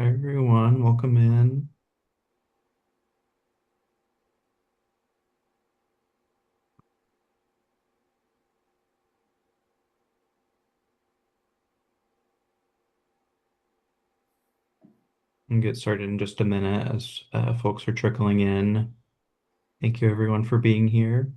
Hi everyone, welcome in. We'll get started in just a minute as folks are trickling in. Thank you everyone for being here.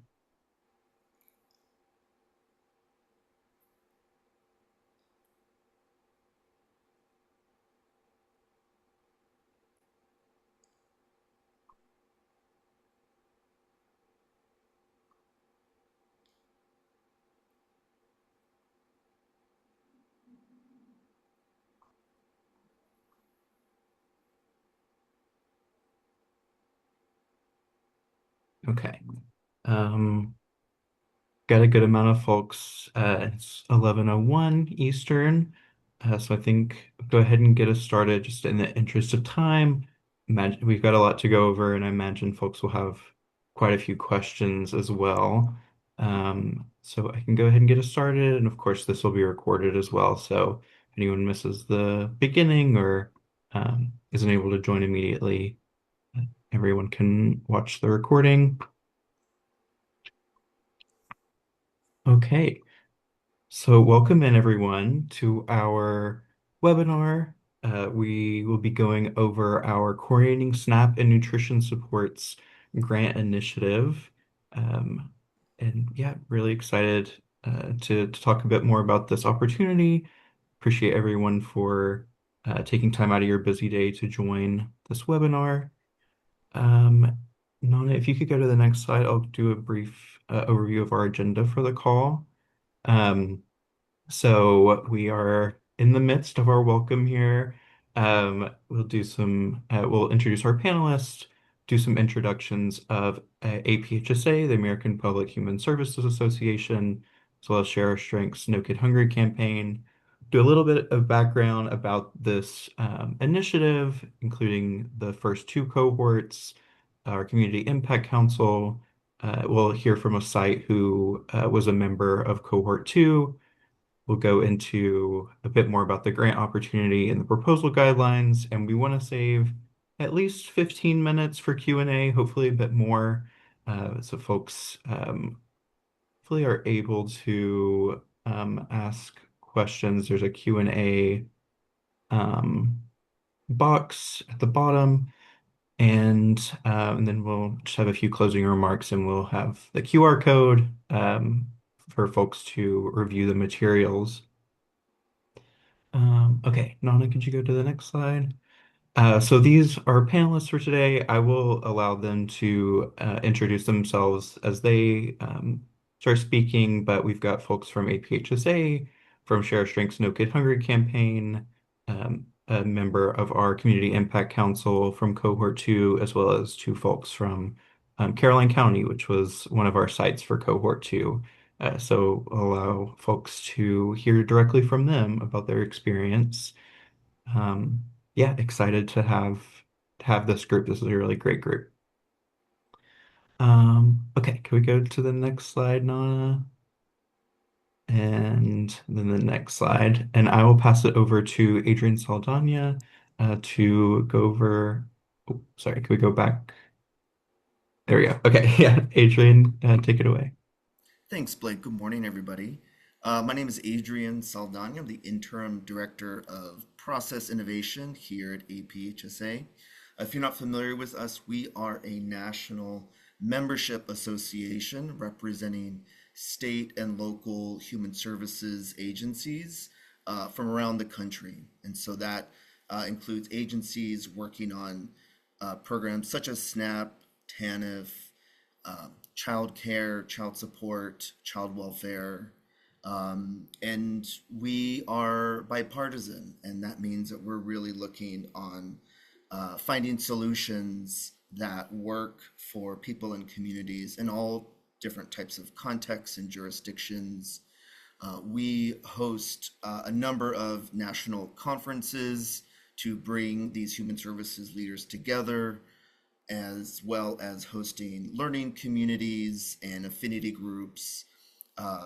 Okay. Um, got a good amount of folks. It's 11:01 Eastern. So I think go ahead and get us started just in the interest of time. Imagine we've got a lot to go over, and I imagine folks will have quite a few questions as well. So I can go ahead and get us started, and of course this will be recorded as well. So if anyone misses the beginning or isn't able to join immediately, everyone can watch the recording. Okay. So welcome in everyone to our webinar. We will be going over our Coordinating SNAP and Nutrition Supports Grant Initiative. Um, and yeah, really excited to talk a bit more about this opportunity. Appreciate everyone for taking time out of your busy day to join this webinar. Um, Nana, if you could go to the next slide, I'll do a brief overview of our agenda for the call. Um, so we are in the midst of our welcome here. We'll introduce our panelists, do some introductions of APHSA, the American Public Human Services Association, as well as Share Our Strengths, No Kid Hungry campaign. Do a little bit of background about this initiative, including the first two cohorts, our Community Impact Council. We'll hear from a site who was a member of Cohort 2. We'll go into a bit more about the grant opportunity and the proposal guidelines, and we want to save at least 15 minutes for Q&A, hopefully a bit more, so folks hopefully are able to ask questions. There's a Q&A box at the bottom, and then we'll just have a few closing remarks, and we'll have the QR code for folks to review the materials. Okay, Nana, could you go to the next slide? So these are panelists for today. I will allow them to introduce themselves as they start speaking, but we've got folks from APHSA, from Share Strengths No Kid Hungry campaign, a member of our Community Impact Council from Cohort 2, as well as two folks from Caroline County, which was one of our sites for Cohort 2. So allow folks to hear directly from them about their experience. Um, yeah, excited to have this group. This is a really great group. Okay, can we go to the next slide, Nana? And then the next slide. And I will pass it over to Adrian Saldana to go over. Oh, sorry, can we go back? There we go. Okay, yeah, Adrian, take it away. Thanks, Blake. Good morning, everybody. My name is Adrian Saldana. I'm the Interim Director of Process Innovation here at APHSA. If you're not familiar with us, we are a national membership association representing state and local human services agencies from around the country. And so that includes agencies working on programs such as SNAP, TANF, child care, child support, child welfare. And we are bipartisan, and that means that we're really looking on finding solutions that work for people and communities in all different types of contexts and jurisdictions. We host a number of national conferences to bring these human services leaders together, as well as hosting learning communities and affinity groups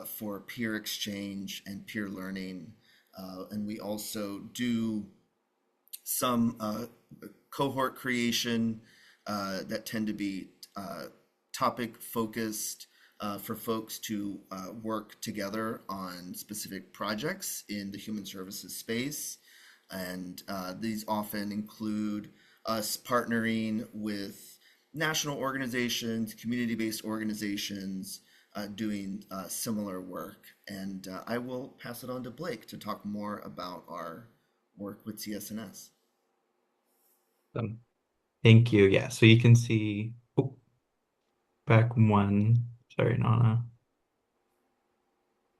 for peer exchange and peer learning. And we also do some cohort creation that tend to be topic focused for folks to work together on specific projects in the human services space. And these often include us partnering with national organizations, community-based organizations doing similar work. And I will pass it on to Blake to talk more about our work with CSNS. Um, Thank you. Yeah, so you can see, oh, back one. Sorry, Nana.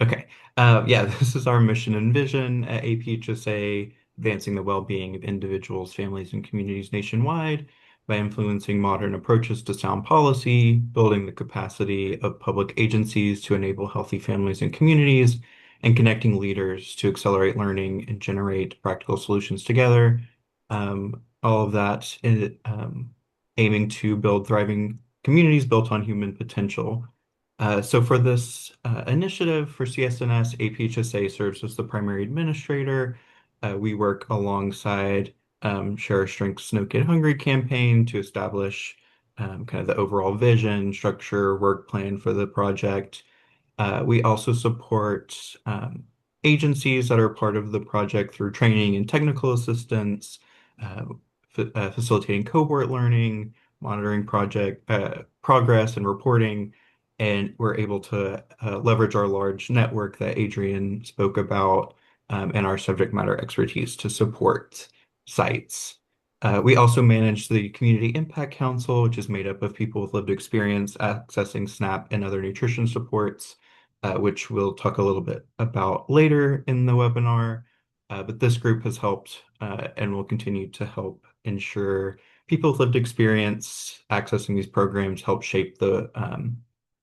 Okay. Yeah, this is our mission and vision at APHSA, advancing the well-being of individuals, families, and communities nationwide by influencing modern approaches to sound policy, building the capacity of public agencies to enable healthy families and communities, and connecting leaders to accelerate learning and generate practical solutions together. All of that aiming to build thriving communities built on human potential. So for this initiative for CSNS, APHSA serves as the primary administrator. We work alongside Share Our Strengths No Kid Hungry campaign to establish kind of the overall vision, structure, work plan for the project. We also support agencies that are part of the project through training and technical assistance, uh, facilitating cohort learning, monitoring project progress and reporting, and we're able to leverage our large network that Adrian spoke about and our subject matter expertise to support sites. We also manage the Community Impact Council, which is made up of people with lived experience accessing SNAP and other nutrition supports, which we'll talk a little bit about later in the webinar. But this group has helped and will continue to help ensure people with lived experience accessing these programs help shape the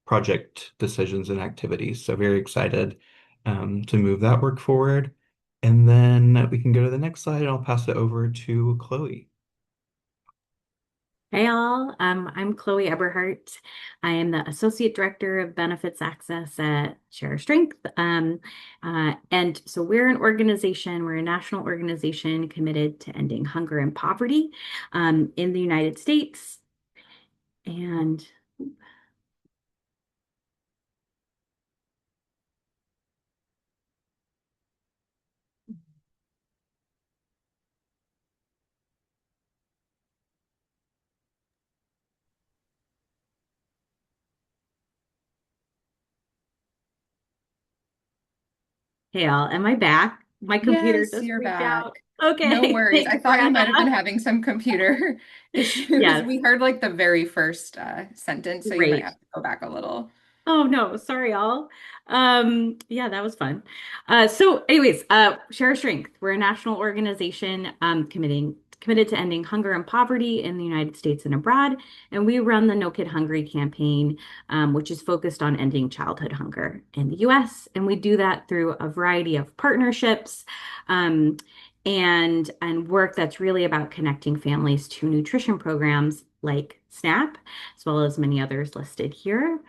project decisions and activities. So very excited to move that work forward. And then we can go to the next slide and I'll pass it over to Chloe. Hey all, I'm Chloe Eberhardt. I am the Associate Director of Benefits Access at Share Strength. And so we're an organization, we're a national organization committed to ending hunger and poverty in the United States. And hey all, am I back? My computer Yes, just you're freaked back. out. No Okay, worries. I thanks, thought you might have been Brenda. having some computer issues. Yes, We heard like the very first sentence, so you might great. have to go back a little. Oh no, sorry all. Yeah, that was fun. So anyways, Share Our Strength. We're a national organization committed to ending hunger and poverty in the United States and abroad. And we run the No Kid Hungry campaign, which is focused on ending childhood hunger in the US. And we do that through a variety of partnerships, um, and work that's really about connecting families to nutrition programs like SNAP, as well as many others listed here.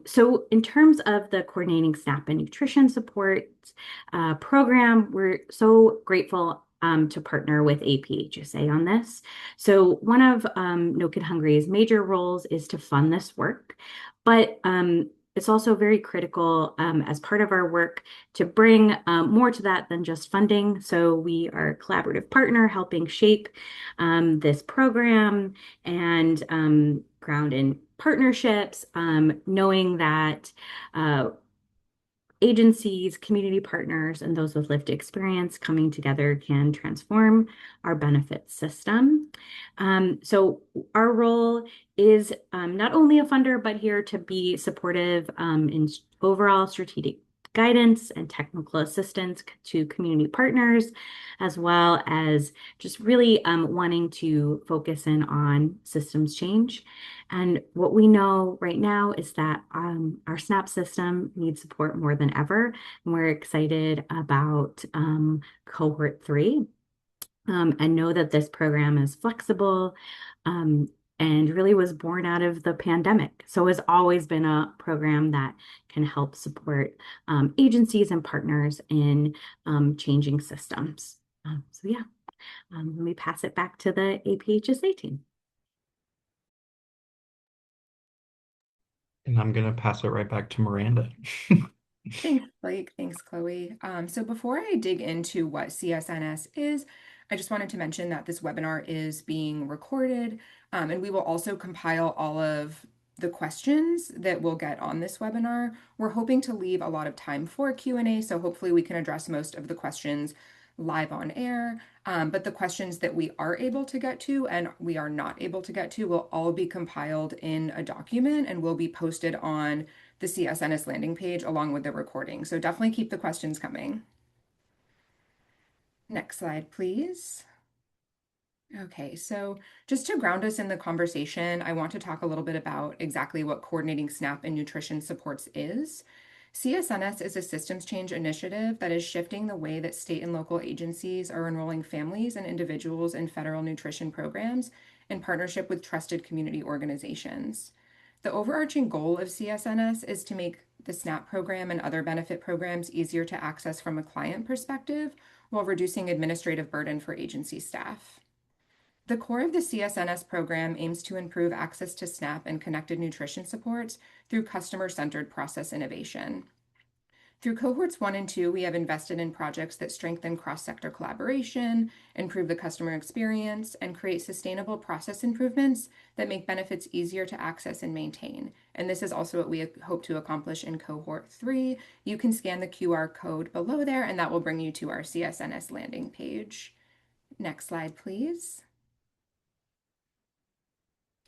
So in terms of the coordinating SNAP and nutrition support program, we're so grateful to partner with APHSA on this. So one of No Kid Hungry's major roles is to fund this work, but it's also very critical as part of our work to bring more to that than just funding. So we are a collaborative partner helping shape this program and ground in partnerships, knowing that agencies, community partners, and those with lived experience coming together can transform our benefits system. So our role is not only a funder, but here to be supportive in overall strategic guidance and technical assistance to community partners, as well as just really wanting to focus in on systems change. And what we know right now is that our SNAP system needs support more than ever. And we're excited about Cohort 3 and know that this program is flexible and really was born out of the pandemic. So has always been a program that can help support agencies and partners in changing systems. So yeah. Let me pass it back to the APHSA team. And I'm going to pass it right back to Miranda. Thanks, Blake. Thanks, Chloe. So before I dig into what CSNS is, I just wanted to mention that this webinar is being recorded, and we will also compile all of the questions that we'll get on this webinar. We're hoping to leave a lot of time for Q&A, so hopefully we can address most of the questions live on air. But the questions that we are able to get to and we are not able to get to will all be compiled in a document and will be posted on the CSNS landing page along with the recording. So definitely keep the questions coming. Next slide, please. Okay, so just to ground us in the conversation, I want to talk a little bit about exactly what coordinating SNAP and nutrition supports is. CSNS is a systems change initiative that is shifting the way that state and local agencies are enrolling families and individuals in federal nutrition programs in partnership with trusted community organizations. The overarching goal of CSNS is to make the SNAP program and other benefit programs easier to access from a client perspective while reducing administrative burden for agency staff. The core of the CSNS program aims to improve access to SNAP and connected nutrition supports through customer-centered process innovation. Through cohorts 1 and 2, we have invested in projects that strengthen cross-sector collaboration, improve the customer experience, and create sustainable process improvements that make benefits easier to access and maintain. And this is also what we hope to accomplish in cohort 3. You can scan the QR code below there, and that will bring you to our CSNS landing page. Next slide, please.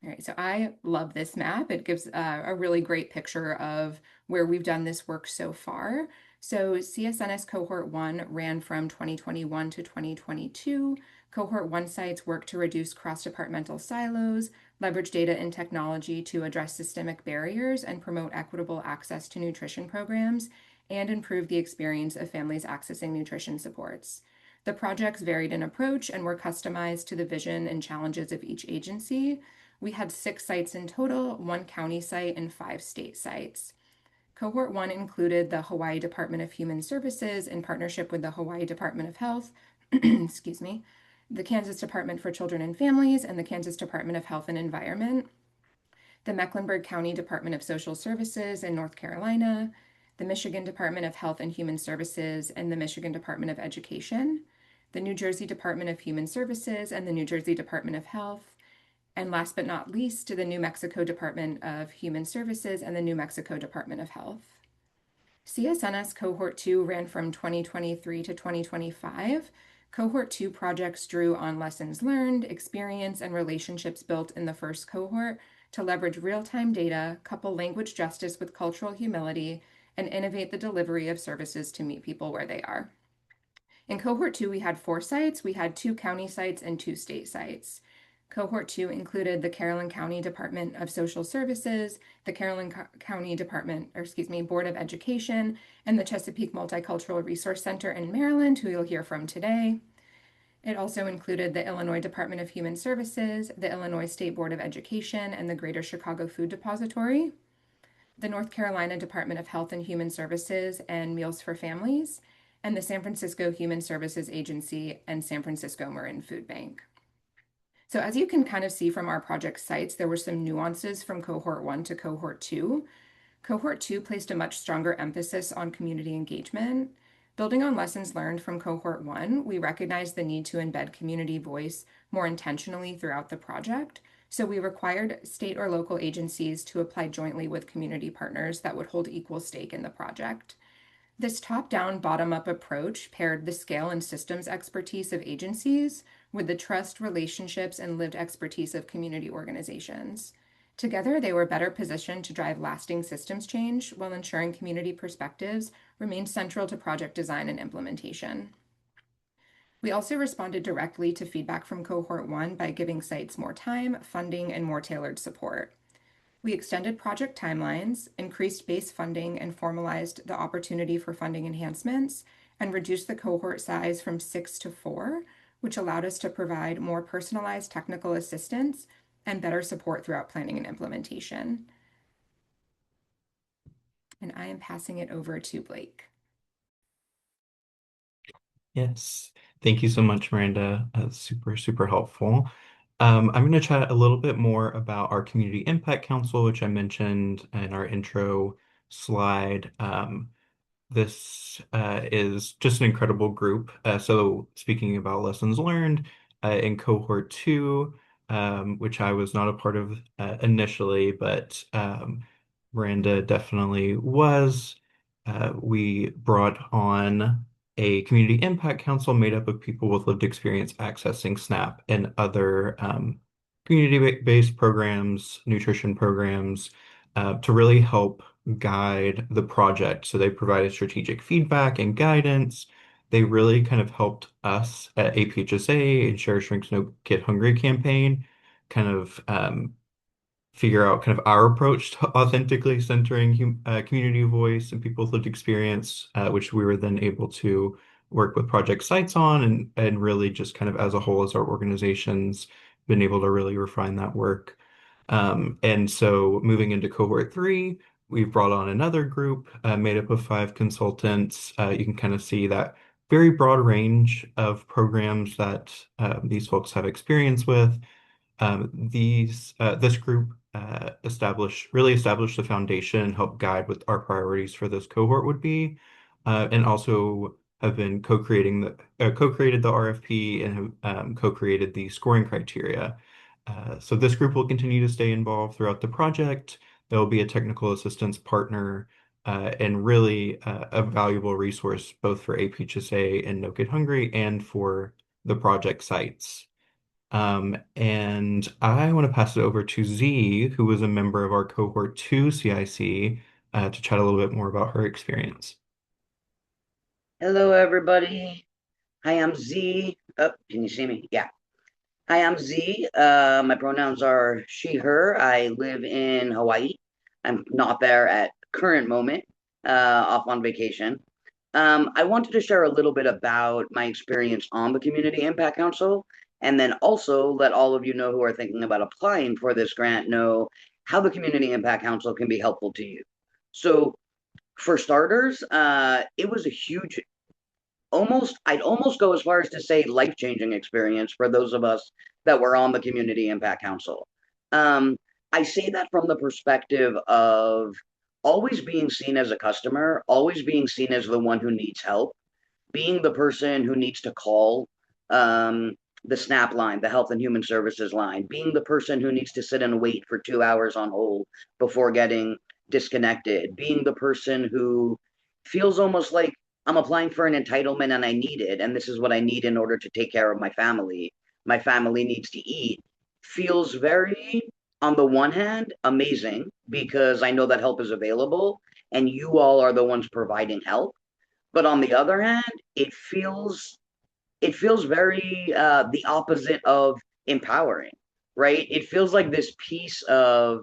All right, so I love this map. It gives a really great picture of where we've done this work so far. So CSNS Cohort 1 ran from 2021 to 2022. Cohort 1 sites work to reduce cross-departmental silos, leverage data and technology to address systemic barriers and promote equitable access to nutrition programs, and improve the experience of families accessing nutrition supports. The projects varied in approach and were customized to the vision and challenges of each agency. We had 6 sites in total, 1 county site and 5 state sites. Cohort 1 included the Hawaii Department of Human Services in partnership with the Hawaii Department of Health, excuse me, the Kansas Department for Children and Families, and the Kansas Department of Health and Environment, the Mecklenburg County Department of Social Services in North Carolina, the Michigan Department of Health and Human Services, and the Michigan Department of Education, the New Jersey Department of Human Services, and the New Jersey Department of Health, and last but not least, to the New Mexico Department of Human Services and the New Mexico Department of Health. CSNS Cohort 2 ran from 2023 to 2025. Cohort 2 projects drew on lessons learned, experience, and relationships built in the first cohort to leverage real-time data, couple language justice with cultural humility, and innovate the delivery of services to meet people where they are. In Cohort 2, we had 4 sites. We had 2 county sites and 2 state sites. Cohort 2 included the Caroline County Department of Social Services, the Caroline County Board of Education, and the Chesapeake Multicultural Resource Center in Maryland, who you'll hear from today. It also included the Illinois Department of Human Services, the Illinois State Board of Education, and the Greater Chicago Food Depository, the North Carolina Department of Health and Human Services and Meals for Families, and the San Francisco Human Services Agency and San Francisco Marin Food Bank. So as you can kind of see from our project sites, there were some nuances from Cohort 1 to Cohort 2. Cohort 2 placed a much stronger emphasis on community engagement. Building on lessons learned from Cohort 1, we recognized the need to embed community voice more intentionally throughout the project. So we required state or local agencies to apply jointly with community partners that would hold equal stake in the project. This top-down, bottom-up approach paired the scale and systems expertise of agencies with the trust, relationships, and lived expertise of community organizations. Together, they were better positioned to drive lasting systems change while ensuring community perspectives remained central to project design and implementation. We also responded directly to feedback from Cohort 1 by giving sites more time, funding, and more tailored support. We extended project timelines, increased base funding, and formalized the opportunity for funding enhancements, and reduced the cohort size from 6 to 4, which allowed us to provide more personalized technical assistance and better support throughout planning and implementation. And I am passing it over to Blake. Yes. Thank you so much, Miranda. Super, super helpful. I'm going to chat a little bit more about our Community Impact Council, which I mentioned in our intro slide. This is just an incredible group. So speaking about lessons learned in cohort two, which I was not a part of initially, but Miranda definitely was. We brought on a community impact council made up of people with lived experience accessing SNAP and other community-based programs, nutrition programs, to really help guide the project. So they provided strategic feedback and guidance. They really kind of helped us at APHSA and Share Shrinks No Kid Hungry campaign kind of figure out kind of our approach to authentically centering community voice and people with lived experience, which we were then able to work with project sites on and really just kind of as a whole as our organizations been able to really refine that work. And so moving into cohort three, we've brought on another group made up of 5 consultants. You can kind of see that very broad range of programs that these folks have experience with. This group really established the foundation and helped guide what our priorities for this cohort would be, and also have been co-created the RFP and have co-created the scoring criteria. So this group will continue to stay involved throughout the project. There will be a technical assistance partner and really a valuable resource both for APHSA and No Kid Hungry and for the project sites. And I want to pass it over to Z, who was a member of our cohort 2 CIC, to chat a little bit more about her experience. Hello, everybody. Hi, I'm Z. Oh, can you see me? Yeah. Hi, I'm Z. My pronouns are she, her. I live in Hawaii. I'm not there at current moment, off on vacation. I wanted to share a little bit about my experience on the Community Impact Council, and then also let all of you know who are thinking about applying for this grant know how the Community Impact Council can be helpful to you. So, for starters, it was a huge I'd almost go as far as to say life-changing experience for those of us that were on the Community Impact Council. Um, I say that from the perspective of always being seen as a customer, always being seen as the one who needs help, being the person who needs to call the SNAP line, the Health and Human Services line, being the person who needs to sit and wait for 2 hours on hold before getting disconnected, being the person who feels almost like I'm applying for an entitlement and I need it, and this is what I need in order to take care of my family. My family needs to eat. Feels very, on the one hand, amazing because I know that help is available and you all are the ones providing help. But on the other hand, it feels very the opposite of empowering, right? It feels like this piece of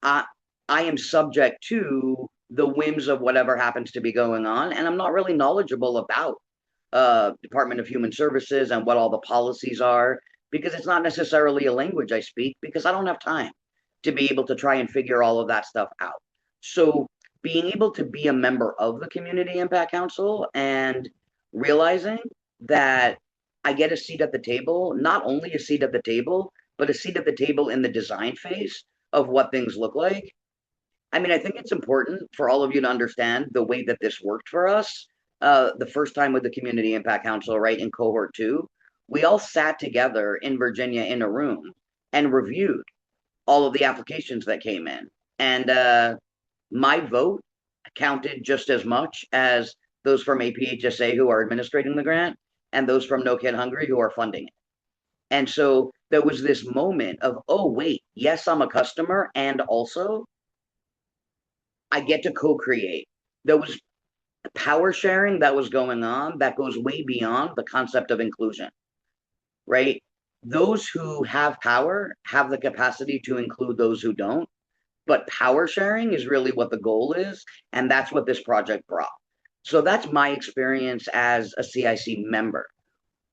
I I am subject to the whims of whatever happens to be going on, and I'm not really knowledgeable about Department of Human Services and what all the policies are because it's not necessarily a language I speak because I don't have time to be able to try and figure all of that stuff out. So being able to be a member of the Community Impact Council and realizing that I get a seat at the table, not only a seat at the table, but a seat at the table in the design phase of what things look like. I mean, I think it's important for all of you to understand the way that this worked for us. The first time with the Community Impact Council, right, in cohort two, we all sat together in Virginia in a room and reviewed all of the applications that came in. And my vote counted just as much as those from APHSA who are administrating the grant and those from No Kid Hungry who are funding it. And so there was this moment of, oh, wait, yes, I'm a customer. And also, I get to co create. There was power sharing that was going on that goes way beyond the concept of inclusion, right? Those who have power have the capacity to include those who don't. But power sharing is really what the goal is. And that's what this project brought. So that's my experience as a CIC member.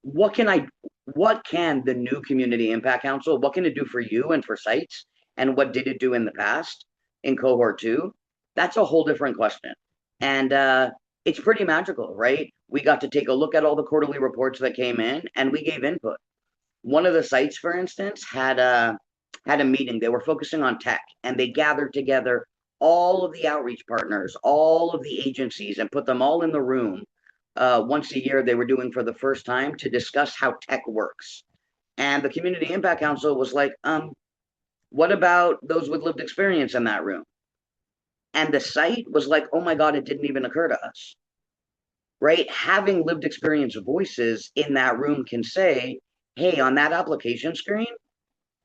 What can I what can the new Community Impact Council, what can it do for you and for sites? And what did it do in the past in cohort two? That's a whole different question. And it's pretty magical, right? We got to take a look at all the quarterly reports that came in and we gave input. One of the sites, for instance, had a meeting. They were focusing on tech, and they gathered together all of the outreach partners, all of the agencies, and put them all in the room once a year. They were doing for the first time to discuss how tech works. And the Community Impact Council was like, what about those with lived experience in that room? And the site was like, oh my God, it didn't even occur to us, right? Having lived experience voices in that room can say, hey, on that application screen,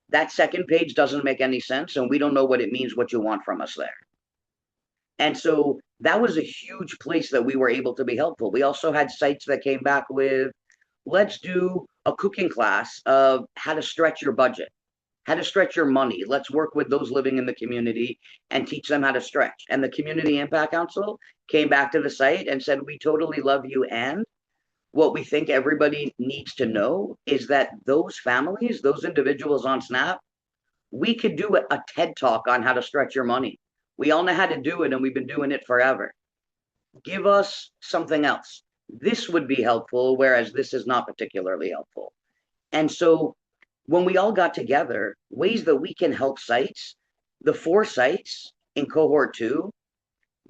that second page doesn't make any sense, and we don't know what it means, what you want from us there. And so that was a huge place that we were able to be helpful. We also had sites that came back with, let's do a cooking class of how to stretch your budget, how to stretch your money. Let's work with those living in the community and teach them how to stretch. And the Community Impact Council came back to the site and said, we totally love you. And what we think everybody needs to know is that those families, those individuals on SNAP, we could do a TED talk on how to stretch your money. We all know how to do it and we've been doing it forever. Give us something else. This would be helpful, whereas this is not particularly helpful. And so when we all got together, ways that we can help sites, the 4 sites in cohort 2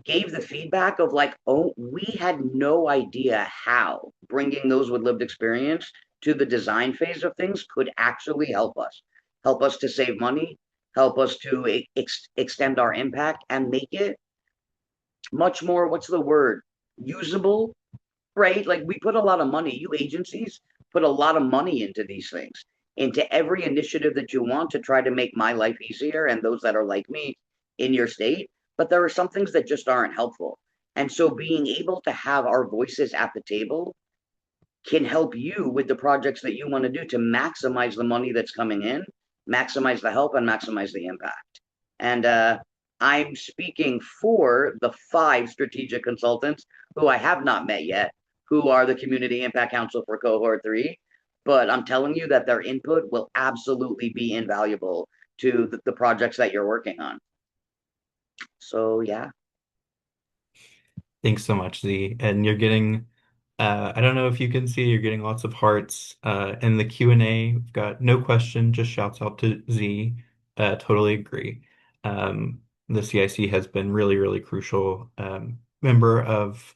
gave the feedback of like, oh, we had no idea how bringing those with lived experience to the design phase of things could actually help us to save money, help us to extend our impact and make it much more, what's the word, usable, right? Like we put a lot of money, you agencies put a lot of money into these things, into every initiative that you want to try to make my life easier and those that are like me in your state. But there are some things that just aren't helpful. And so being able to have our voices at the table can help you with the projects that you want to do to maximize the money that's coming in, maximize the help, and maximize the impact. And I'm speaking for the 5 strategic consultants who I have not met yet, who are the Community Impact Council for Cohort 3. But I'm telling you that their input will absolutely be invaluable to the projects that you're working on. So, yeah. Thanks so much, Z. And you're getting, I don't know if you can see, you're getting lots of hearts. In the Q&A, we've got no question, just shouts out to Z. Totally agree. The CIC has been really, really crucial member of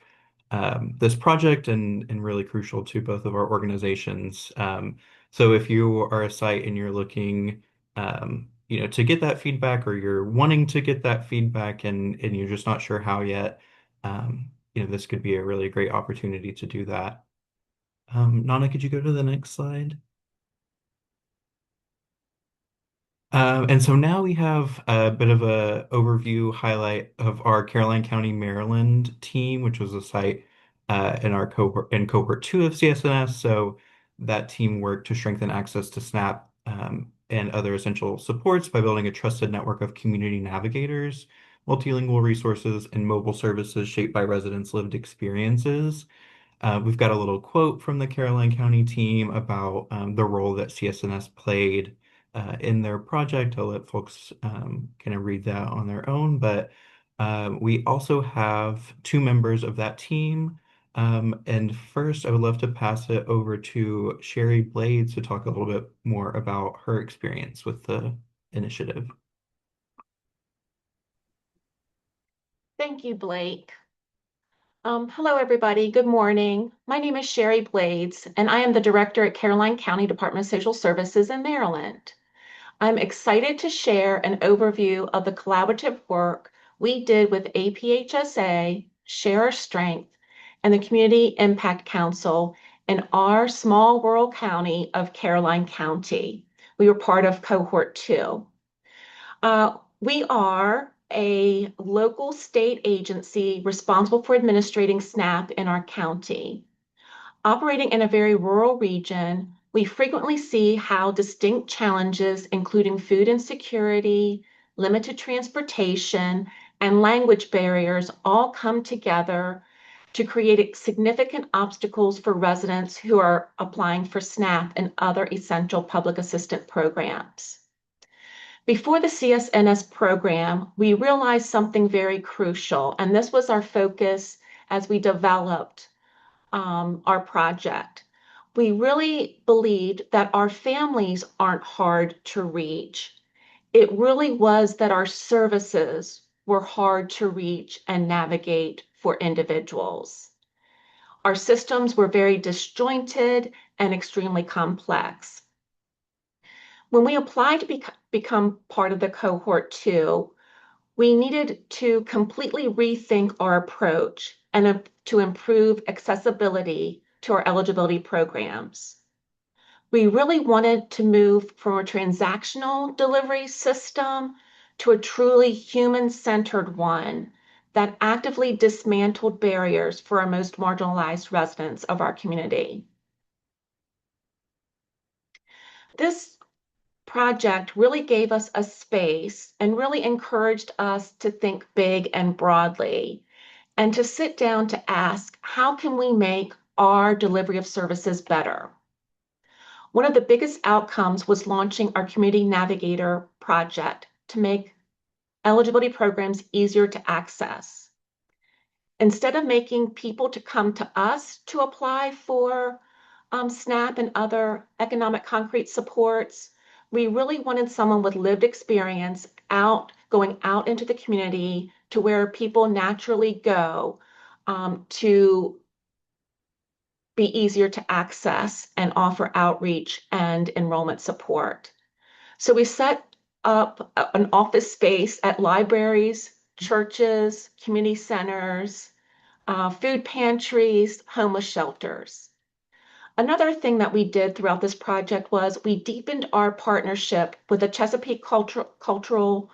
this project and really crucial to both of our organizations. So if you are a site and you're looking, to get that feedback or you're wanting to get that feedback and you're just not sure how yet, this could be a really great opportunity to do that. Nana, could you go to the next slide? And so now we have a bit of a overview highlight of our Caroline County, Maryland team, which was a site in our cohort 2 of CSNS. So that team worked to strengthen access to SNAP and other essential supports by building a trusted network of community navigators, multilingual resources, and mobile services shaped by residents' lived experiences. We've got a little quote from the Caroline County team about the role that CSNS played in their project. I'll let folks kind of read that on their own, but we also have 2 members of that team. And first, I would love to pass it over to Sherry Blades to talk a little bit more about her experience with the initiative. Thank you, Blake. Hello, everybody. Good morning. My name is Sherry Blades, and I am the director at Caroline County Department of Social Services in Maryland. I'm excited to share an overview of the collaborative work we did with APHSA, Share Our Strength, and the Community Impact Council in our small rural county of Caroline County. We were part of Cohort 2. We are a local state agency responsible for administrating SNAP in our county. Operating in a very rural region, we frequently see how distinct challenges, including food insecurity, limited transportation, and language barriers, all come together to create significant obstacles for residents who are applying for SNAP and other essential public assistance programs. Before the CSNS program, we realized something very crucial, and this was our focus as we developed our project. We really believed that our families aren't hard to reach. It really was that our services were hard to reach and navigate for individuals. Our systems were very disjointed and extremely complex. When we applied to become part of the cohort 2, we needed to completely rethink our approach and to improve accessibility to our eligibility programs. We really wanted to move from a transactional delivery system to a truly human-centered one that actively dismantled barriers for our most marginalized residents of our community. This project really gave us a space and really encouraged us to think big and broadly and to sit down to ask, how can we make our delivery of services better? One of the biggest outcomes was launching our Community Navigator project to make eligibility programs easier to access. Instead of making people to come to us to apply for SNAP and other economic concrete supports, we really wanted someone with lived experience going out into the community to where people naturally go to be easier to access and offer outreach and enrollment support. So we set up an office space at libraries, churches, community centers, food pantries, homeless shelters. Another thing that we did throughout this project was we deepened our partnership with the Chesapeake Cultural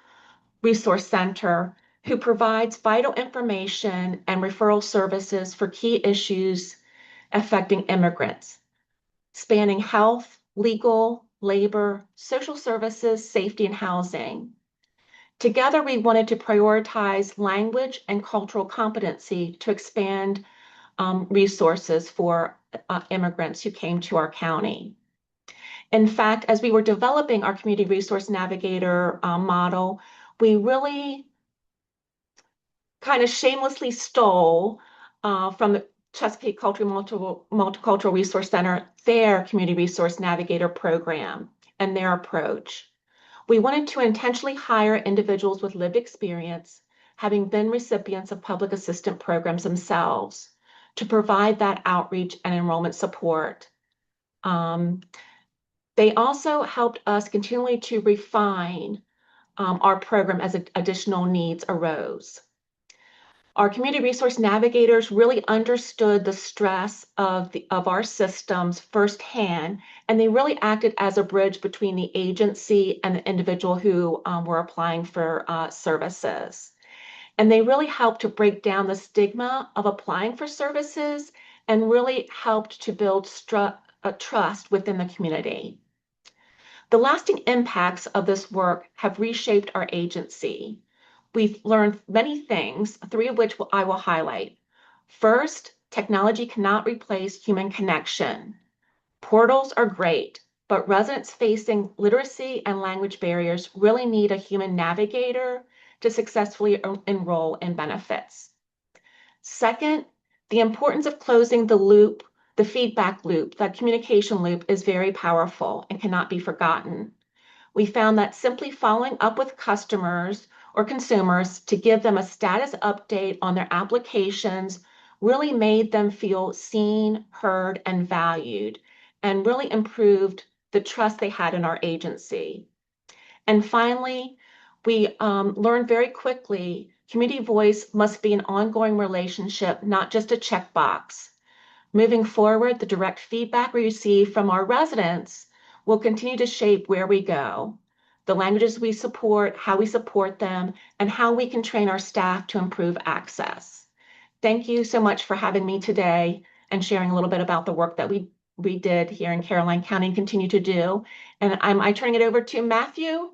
Resource Center, who provides vital information and referral services for key issues affecting immigrants, spanning health, legal, labor, social services, safety, and housing. Together, we wanted to prioritize language and cultural competency to expand resources for immigrants who came to our county. In fact, as we were developing our Community Resource Navigator model, we really kind of shamelessly stole from the Chesapeake Multicultural Resource Center their Community Resource Navigator program and their approach. We wanted to intentionally hire individuals with lived experience, having been recipients of public assistance programs themselves, to provide that outreach and enrollment support. They also helped us continually to refine our program as additional needs arose. Our community resource navigators really understood the stress of our systems firsthand, and they really acted as a bridge between the agency and the individual who were applying for services. And they really helped to break down the stigma of applying for services and really helped to build trust within the community. The lasting impacts of this work have reshaped our agency. We've learned many things, three of which I will highlight. First, technology cannot replace human connection. Portals are great, but residents facing literacy and language barriers really need a human navigator to successfully enroll in benefits. Second, the importance of closing the loop, the feedback loop, that communication loop is very powerful and cannot be forgotten. We found that simply following up with customers or consumers to give them a status update on their applications really made them feel seen, heard, and valued, and really improved the trust they had in our agency. And finally, we learned very quickly community voice must be an ongoing relationship, not just a checkbox. Moving forward, the direct feedback we receive from our residents will continue to shape where we go, the languages we support, how we support them, and how we can train our staff to improve access. Thank you so much for having me today and sharing a little bit about the work that we did here in Caroline County and continue to do. And I'm turning it over to Matthew.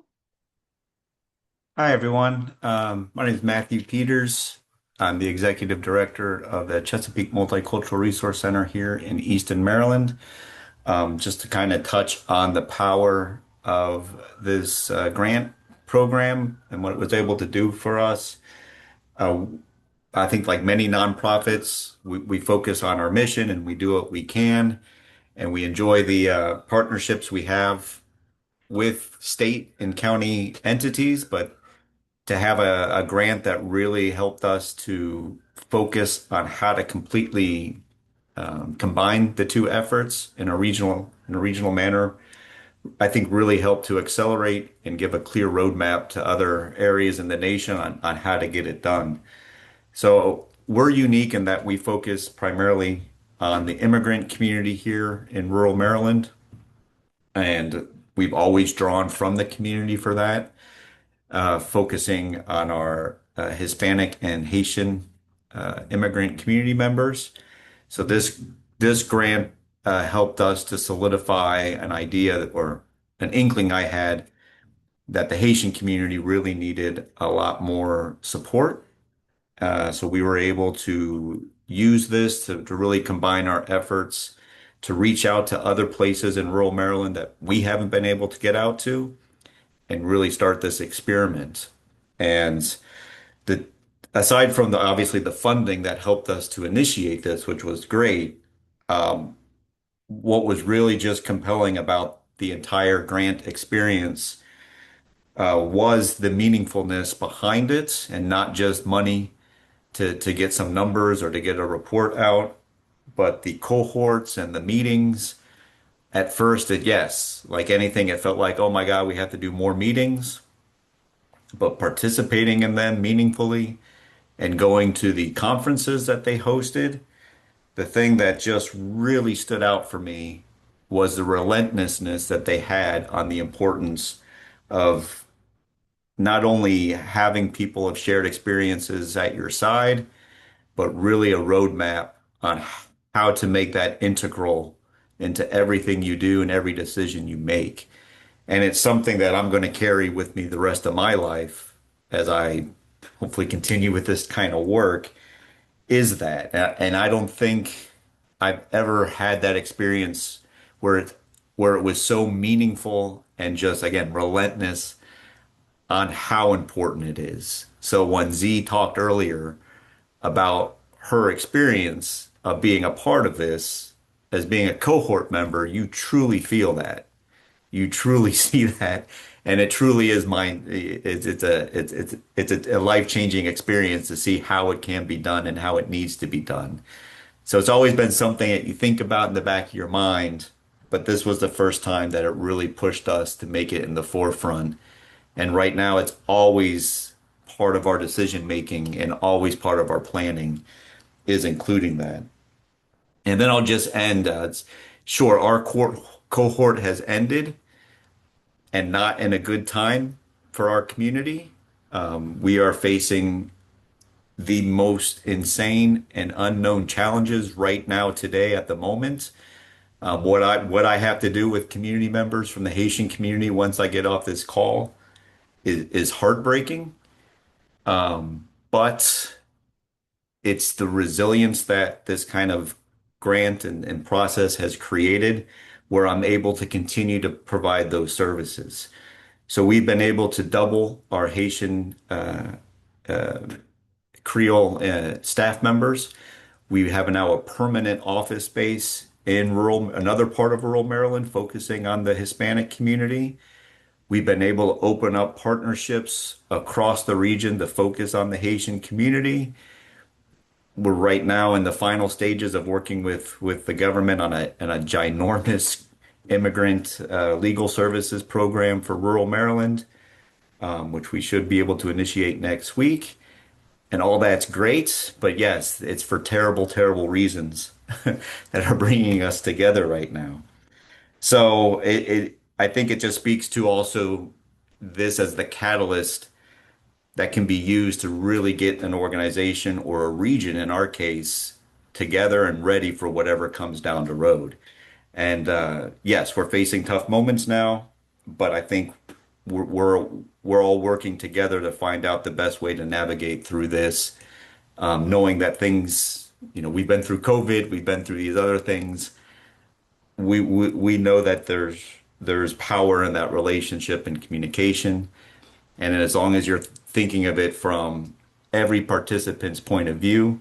Hi, everyone. My name is Matthew Peters. I'm the Executive Director of the Chesapeake Multicultural Resource Center here in Easton, Maryland. Just to kind of touch on the power of this grant program and what it was able to do for us. Uh, I think like many nonprofits, we focus on our mission and we do what we can, and we enjoy the partnerships we have with state and county entities. But to have a grant that really helped us to focus on how to completely combine the two efforts in a regional manner, I think really helped to accelerate and give a clear roadmap to other areas in the nation on how to get it done. So we're unique in that we focus primarily on the immigrant community here in rural Maryland, and we've always drawn from the community for that, focusing on our Hispanic and Haitian immigrant community members. So this grant helped us to solidify an idea or an inkling I had that the Haitian community really needed a lot more support. So we were able to use this to really combine our efforts to reach out to other places in rural Maryland that we haven't been able to get out to and really start this experiment. And the aside from the obviously the funding that helped us to initiate this, which was great, what was really just compelling about the entire grant experience was the meaningfulness behind it and not just money to get some numbers or to get a report out, but the cohorts and the meetings. At first, yes, like anything, it felt like, oh my God, we have to do more meetings, but participating in them meaningfully and going to the conferences that they hosted, the thing that just really stood out for me was the relentlessness that they had on the importance of not only having people of shared experiences at your side, but really a roadmap on how to make that integral into everything you do and every decision you make. And it's something that I'm going to carry with me the rest of my life as I hopefully continue with this kind of work is that. And I don't think I've ever had that experience where where it was so meaningful and just again relentless on how important it is. So when Z talked earlier about her experience of being a part of this as being a cohort member, you truly feel that. You truly see that, and it truly is mine. It's a life-changing experience to see how it can be done and how it needs to be done. So it's always been something that you think about in the back of your mind, but this was the first time that it really pushed us to make it in the forefront. And right now, it's always part of our decision making and always part of our planning is including that. And then I'll just end. Sure, our cohort has ended and not in a good time for our community. We are facing the most insane and unknown challenges right now today at the moment. What I have to do with community members from the Haitian community once I get off this call is heartbreaking. But it's the resilience that this kind of grant and process has created where I'm able to continue to provide those services. So we've been able to double our Haitian Creole staff members. We have now a permanent office space in another part of rural Maryland, focusing on the Hispanic community. We've been able to open up partnerships across the region to focus on the Haitian community. We're right now in the final stages of working with the government on a ginormous immigrant legal services program for rural Maryland, which we should be able to initiate next week. And all that's great, but yes, it's for terrible, terrible reasons that are bringing us together right now. So I think it just speaks to also this as the catalyst that can be used to really get an organization or a region, in our case, together and ready for whatever comes down the road. And yes, we're facing tough moments now, but I think we're, we're we're all working together to find out the best way to navigate through this, knowing that things, we've been through COVID, we've been through these other things. We know that there's power in that relationship and communication. And as long as you're thinking of it from every participant's point of view.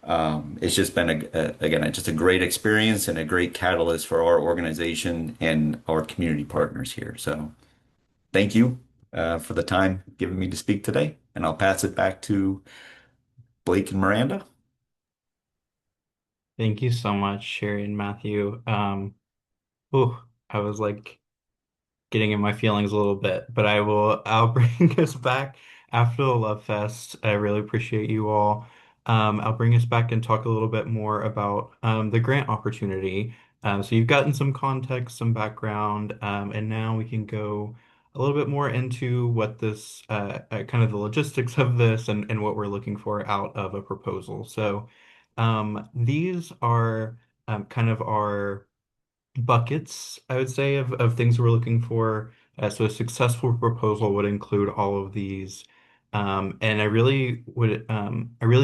It's just been again, just a great experience and a great catalyst for our organization and our community partners here. So thank you for the time given me to speak today, and I'll pass it back to Blake and Miranda. Thank you so much, Sherry and Matthew. Oh, I was like getting in my feelings a little bit, but I'll bring us back after the Love Fest. I really appreciate you all. I'll bring us back and talk a little bit more about the grant opportunity. So you've gotten some context, some background, and now we can go a little bit more into what this kind of the logistics of this and what we're looking for out of a proposal. So these are kind of our buckets, I would say, of things we're looking for. So a successful proposal would include all of these. And I really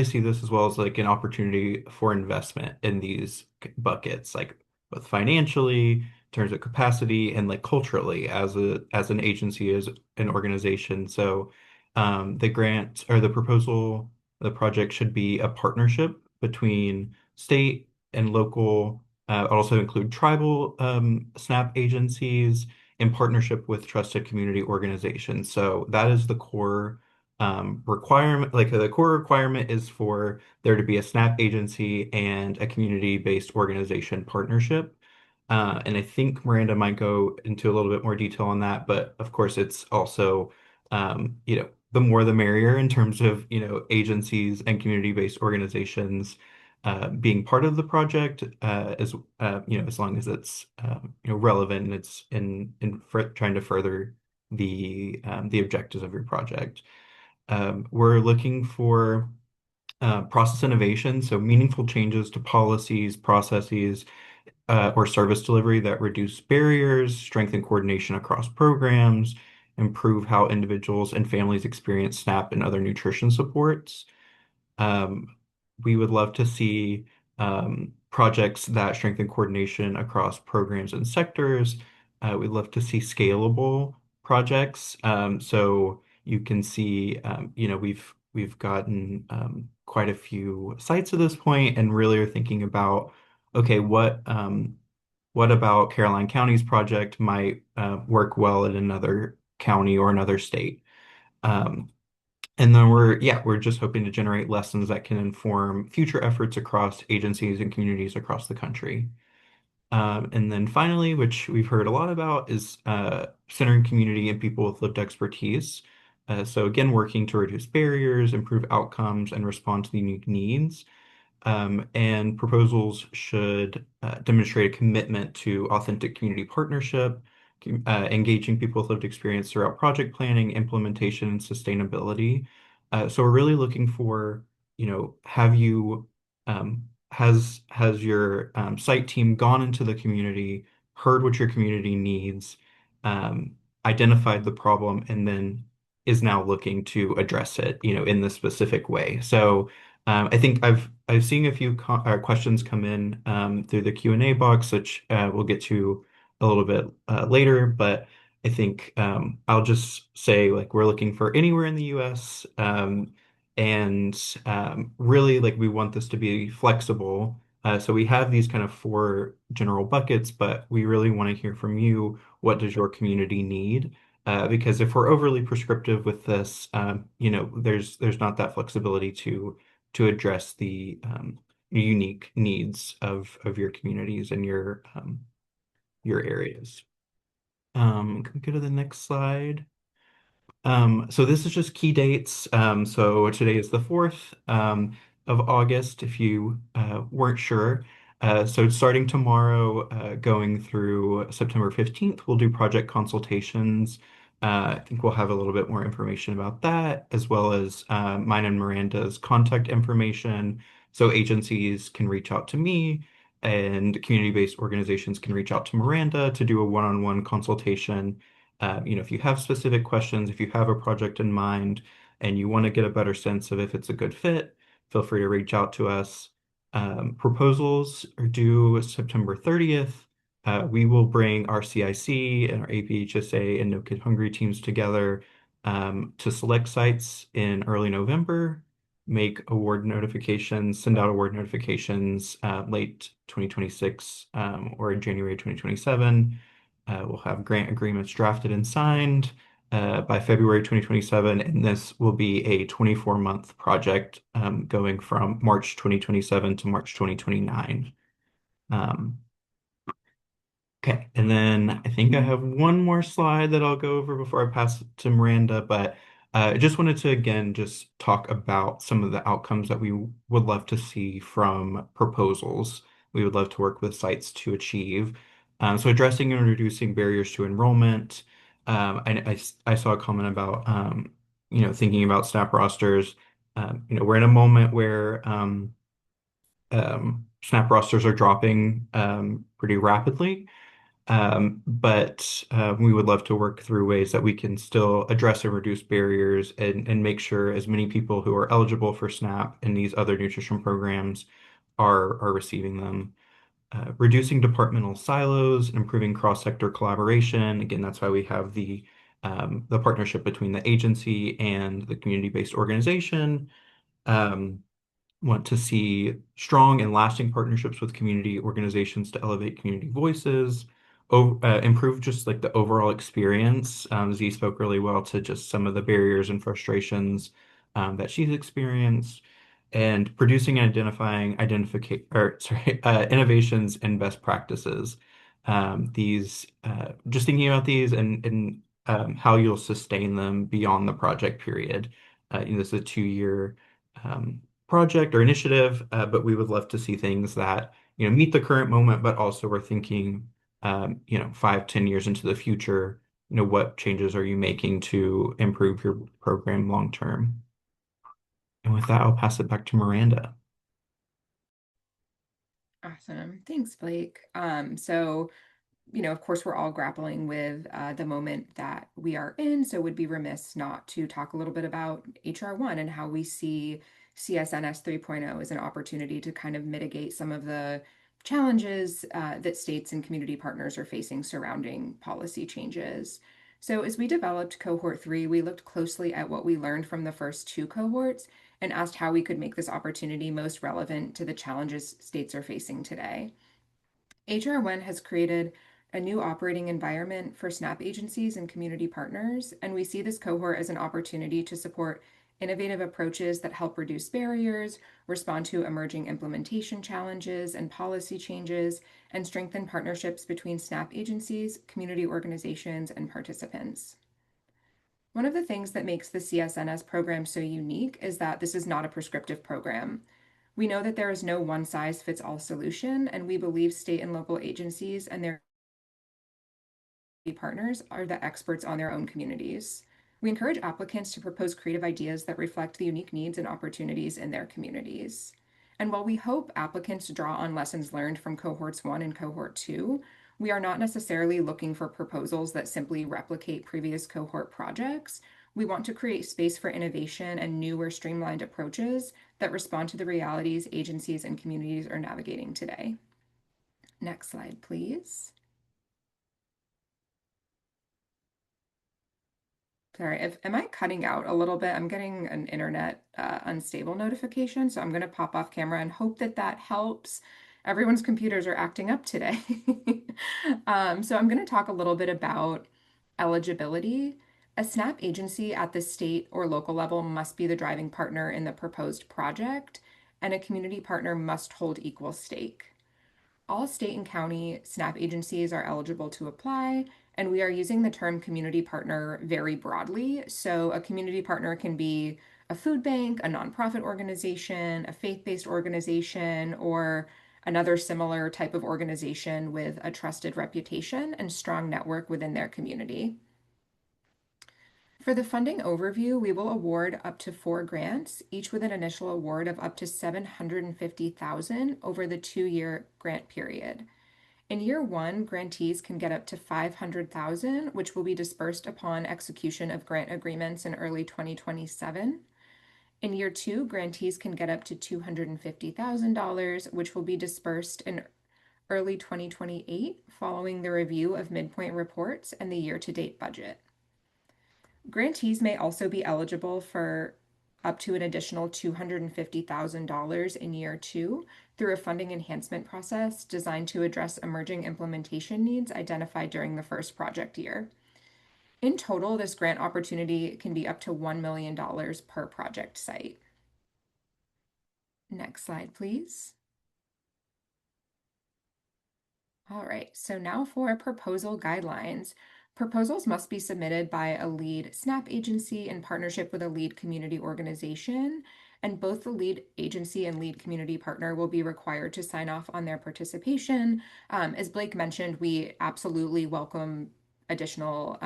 see this as well as like an opportunity for investment in these buckets, like both financially, in terms of capacity, and like culturally as an agency, as an organization. So the grant or the proposal, the project should be a partnership between state and local also include tribal SNAP agencies in partnership with trusted community organizations. So that is the core requirement. Like the core requirement is for there to be a SNAP agency and a community-based organization partnership. And I think Miranda might go into a little bit more detail on that, but of course it's also, the more the merrier in terms of, agencies and community-based organizations being part of the project as long as it's relevant and it's in trying to further the objectives of your project. We're looking for process innovation, so meaningful changes to policies, processes, or service delivery that reduce barriers, strengthen coordination across programs, improve how individuals and families experience SNAP and other nutrition supports. Um, we would love to see projects that strengthen coordination across programs and sectors. We'd love to see scalable projects. So you can see, we've gotten quite a few sites at this point, and really are thinking about, okay, what about Caroline County's project might work well in another county or another state. Um, and then we're just hoping to generate lessons that can inform future efforts across agencies and communities across the country. And then finally, which we've heard a lot about, is centering community and people with lived expertise. So again, working to reduce barriers, improve outcomes, and respond to the unique needs. And proposals should demonstrate a commitment to authentic community partnership, engaging people with lived experience throughout project planning, implementation, and sustainability. So we're really looking for, have you, has your site team gone into the community, heard what your community needs, um, identified the problem, and then is now looking to address it, in this specific way. So I think I've seen a few questions come in through the Q&A box, which we'll get to a little bit later. But I think I'll just say, like, we're looking for anywhere in the U.S. And really, like, we want this to be flexible. So we have these kind of four general buckets, but we really want to hear from you. What does your community need? Because if we're overly prescriptive with this, there's not that flexibility to address the unique needs of your communities and your areas. Can we go to the next slide? So this is just key dates. So today is the 4th of August, if you weren't sure. So starting tomorrow, going through September 15th, we'll do project consultations. I think we'll have a little bit more information about that, as well as mine and Miranda's contact information. So agencies can reach out to me, and community-based organizations can reach out to Miranda to do a one-on-one consultation. If you have specific questions, if you have a project in mind and you want to get a better sense of if it's a good fit, feel free to reach out to us. Proposals are due September 30th. We will bring our CIC and our APHSA and No Kid Hungry teams together to select sites in early November. make award notifications, send out award notifications late 2026 or in January 2027. We'll have grant agreements drafted and signed by February 2027, and this will be a 24-month project going from March 2027 to March 2029. Um, Okay, and then I think I have one more slide that I'll go over before I pass it to Miranda, but I just wanted to again just talk about some of the outcomes that we would love to see from proposals we would love to work with sites to achieve. So addressing and reducing barriers to enrollment. I saw a comment about thinking about staff rosters. We're in a moment where SNAP rosters are dropping pretty rapidly. But we would love to work through ways that we can still address and reduce barriers and make sure as many people who are eligible for SNAP and these other nutrition programs are receiving them. Reducing departmental silos, improving cross-sector collaboration. Again, that's why we have the partnership between the agency and the community-based organization. Um, want to see strong and lasting partnerships with community organizations to elevate community voices, improve just like the overall experience. Z spoke really well to just some of the barriers and frustrations that she's experienced, and producing and innovations and best practices. These just thinking about these and how you'll sustain them beyond the project period. This is a 2-year project or initiative, but we would love to see things that meet the current moment, but also we're thinking 5, 10 years into the future. What changes are you making to improve your program long term? And with that, I'll pass it back to Miranda. Awesome. Thanks, Blake. So, of course, we're all grappling with the moment that we are in, so would be remiss not to talk a little bit about HR1 and how we see CSNS 3.0 as an opportunity to kind of mitigate some of the challenges that states and community partners are facing surrounding policy changes. So as we developed Cohort 3, we looked closely at what we learned from the first 2 cohorts and asked how we could make this opportunity most relevant to the challenges states are facing today. HR1 has created a new operating environment for SNAP agencies and community partners, and we see this cohort as an opportunity to support innovative approaches that help reduce barriers, respond to emerging implementation challenges and policy changes, and strengthen partnerships between SNAP agencies, community organizations, and participants. One of the things that makes the CSNS program so unique is that this is not a prescriptive program. We know that there is no one-size-fits-all solution, and we believe state and local agencies and their partners are the experts on their own communities. We encourage applicants to propose creative ideas that reflect the unique needs and opportunities in their communities. And while we hope applicants draw on lessons learned from Cohorts 1 and Cohort 2, we are not necessarily looking for proposals that simply replicate previous cohort projects. We want to create space for innovation and newer streamlined approaches that respond to the realities agencies and communities are navigating today. Next slide, please. Sorry, am I cutting out a little bit? I'm getting an internet unstable notification, so I'm going to pop off camera and hope that that helps. Everyone's computers are acting up today. So I'm going to talk a little bit about eligibility. A SNAP agency at the state or local level must be the driving partner in the proposed project, and a community partner must hold equal stake. All state and county SNAP agencies are eligible to apply, and we are using the term community partner very broadly. So a community partner can be a food bank, a nonprofit organization, a faith-based organization, or another similar type of organization with a trusted reputation and strong network within their community. For the funding overview, we will award up to 4 grants, each with an initial award of up to $750,000 over the 2-year grant period. In year 1, grantees can get up to $500,000, which will be dispersed upon execution of grant agreements in early 2027. In year 2, grantees can get up to $250,000, which will be dispersed in early 2028 following the review of midpoint reports and the year-to-date budget. Grantees may also be eligible for up to an additional $250,000 in year two through a funding enhancement process designed to address emerging implementation needs identified during the first project year. In total, this grant opportunity can be up to $1 million per project site. Next slide, please. All right, so now for proposal guidelines. Proposals must be submitted by a lead SNAP agency in partnership with a lead community organization, and both the lead agency and lead community partner will be required to sign off on their participation. As Blake mentioned, we absolutely welcome additional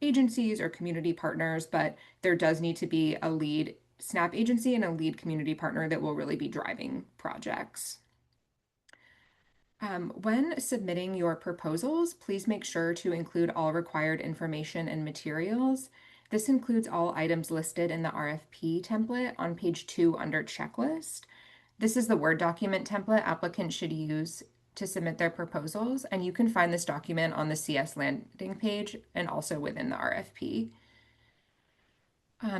agencies or community partners, but there does need to be a lead SNAP agency and a lead community partner that will really be driving projects. When submitting your proposals, please make sure to include all required information and materials. This includes all items listed in the RFP template on page 2 under checklist. This is the Word document template applicants should use to submit their proposals, and you can find this document on the CS landing page and also within the RFP.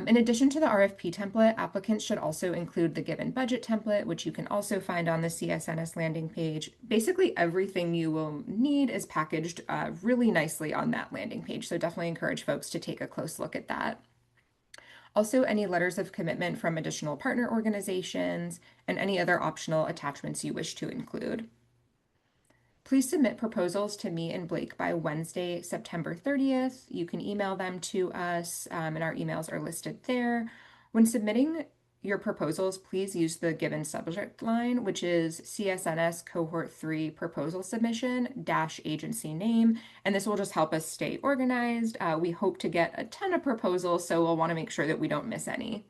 In addition to the RFP template, applicants should also include the given budget template, which you can also find on the CSNS landing page. Basically, everything you will need is packaged really nicely on that landing page, so definitely encourage folks to take a close look at that. Also, any letters of commitment from additional partner organizations and any other optional attachments you wish to include. Please submit proposals to me and Blake by Wednesday, September 30th. You can email them to us, and our emails are listed there. When submitting your proposals, please use the given subject line, which is CSNS Cohort 3 proposal submission dash agency name, and this will just help us stay organized. We hope to get a ton of proposals, so we'll want to make sure that we don't miss any.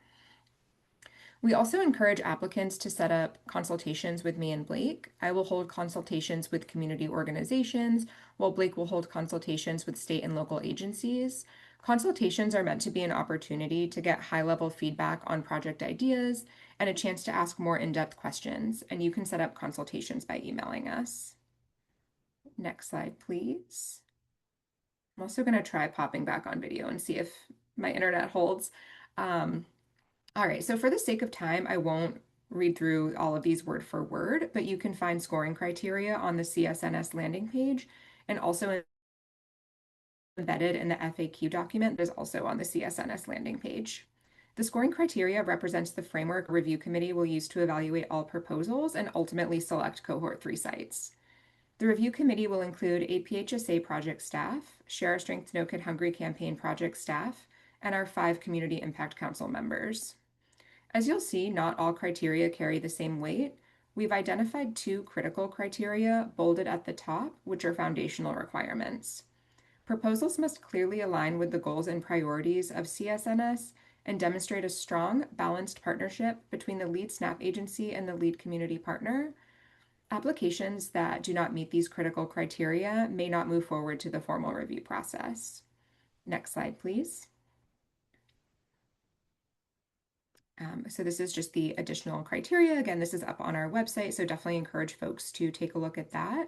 We also encourage applicants to set up consultations with me and Blake. I will hold consultations with community organizations, while Blake will hold consultations with state and local agencies. Consultations are meant to be an opportunity to get high-level feedback on project ideas and a chance to ask more in-depth questions, and you can set up consultations by emailing us. Next slide, please. I'm also going to try popping back on video and see if my internet holds. All right, so for the sake of time, I won't read through all of these word for word, but you can find scoring criteria on the CSNS landing page and also embedded in the FAQ document that is also on the CSNS landing page. The scoring criteria represents the framework a review committee will use to evaluate all proposals and ultimately select Cohort 3 sites. The review committee will include APHSA project staff, Share Our Strength No Kid Hungry campaign project staff, and our 5 Community Impact Council members. As you'll see, not all criteria carry the same weight. We've identified 2 critical criteria bolded at the top, which are foundational requirements. Proposals must clearly align with the goals and priorities of CSNS and demonstrate a strong, balanced partnership between the lead SNAP agency and the lead community partner. Applications that do not meet these critical criteria may not move forward to the formal review process. Next slide, please. So this is just the additional criteria. Again, this is up on our website, so definitely encourage folks to take a look at that.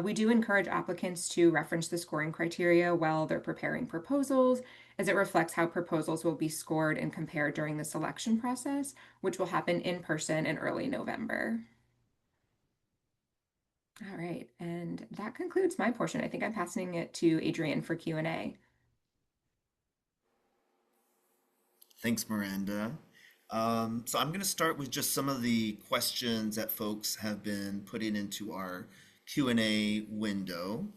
We do encourage applicants to reference the scoring criteria while they're preparing proposals, as it reflects how proposals will be scored and compared during the selection process, which will happen in person in early November. All right, and that concludes my portion. I think I'm passing it to Adrian for Q&A. Thanks, Miranda. So I'm going to start with just some of the questions that folks have been putting into our Q&A window.